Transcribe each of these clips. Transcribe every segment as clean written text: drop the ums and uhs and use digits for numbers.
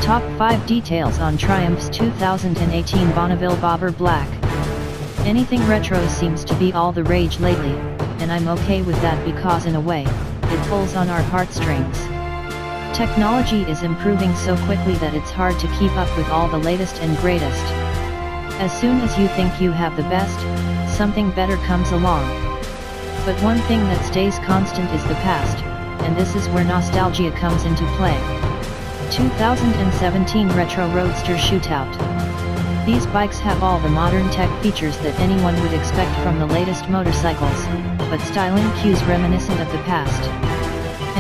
Top 5 details on Triumph's 2018 Bonneville Bobber Black. Anything retro seems to be all the rage lately, and I'm okay with that because in a way, it pulls on our heartstrings. Technology is improving so quickly that it's hard to keep up with all the latest and greatest. As soon as you think you have the best, something better comes along. But one thing that stays constant is the past, and this is where nostalgia comes into play. 2017 Retro Roadster Shootout. These bikes have all the modern tech features that anyone would expect from the latest motorcycles, but styling cues reminiscent of the past.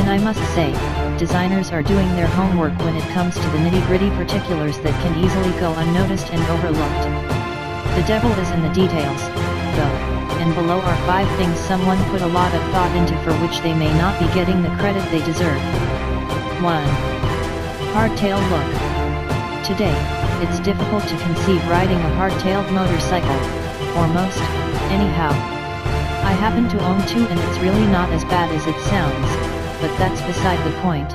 And I must say, designers are doing their homework when it comes to the nitty-gritty particulars that can easily go unnoticed and overlooked. The devil is in the details, though, and below are 5 things someone put a lot of thought into for which they may not be getting the credit they deserve. 1. Hardtail look. Today, it's difficult to conceive riding a hardtailed motorcycle, or most, anyhow. I happen to own 2 and it's really not as bad as it sounds, but that's beside the point.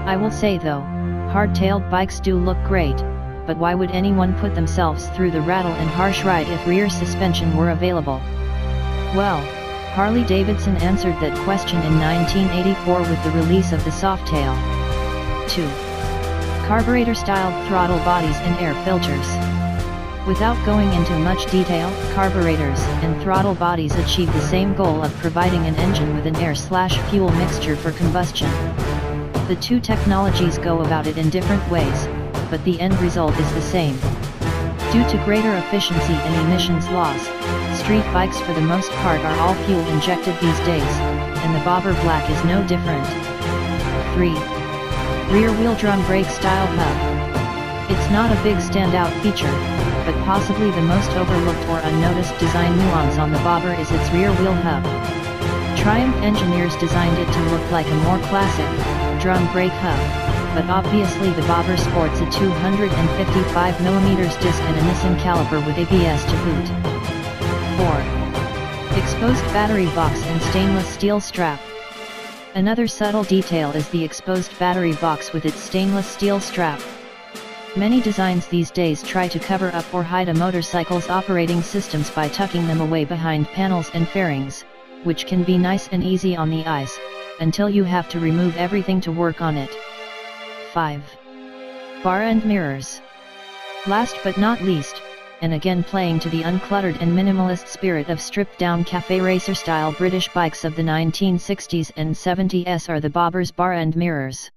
I will say though, hardtailed bikes do look great, but why would anyone put themselves through the rattle and harsh ride if rear suspension were available? Well, Harley-Davidson answered that question in 1984 with the release of the Softail. 2. Carburetor-styled throttle bodies and air filters. Without going into much detail, carburetors and throttle bodies achieve the same goal of providing an engine with an air/fuel mixture for combustion. The 2 technologies go about it in different ways, but the end result is the same. Due to greater efficiency and emissions loss, street bikes for the most part are all fuel injected these days, and the Bobber Black is no different. 3. Rear-wheel drum brake style hub. It's not a big standout feature, but possibly the most overlooked or unnoticed design nuance on the Bobber is its rear-wheel hub. Triumph engineers designed it to look like a more classic, drum brake hub, but obviously the Bobber sports a 255mm disc and a Nissan caliper with ABS to boot. 4. Exposed battery box and stainless steel strap. Another subtle detail is the exposed battery box with its stainless steel strap. Many designs these days try to cover up or hide a motorcycle's operating systems by tucking them away behind panels and fairings, which can be nice and easy on the eyes, until you have to remove everything to work on it. 5. Bar and mirrors. Last but not least, and again playing to the uncluttered and minimalist spirit of stripped-down cafe racer-style British bikes of the 1960s and 70s are the Bobber's bar and mirrors.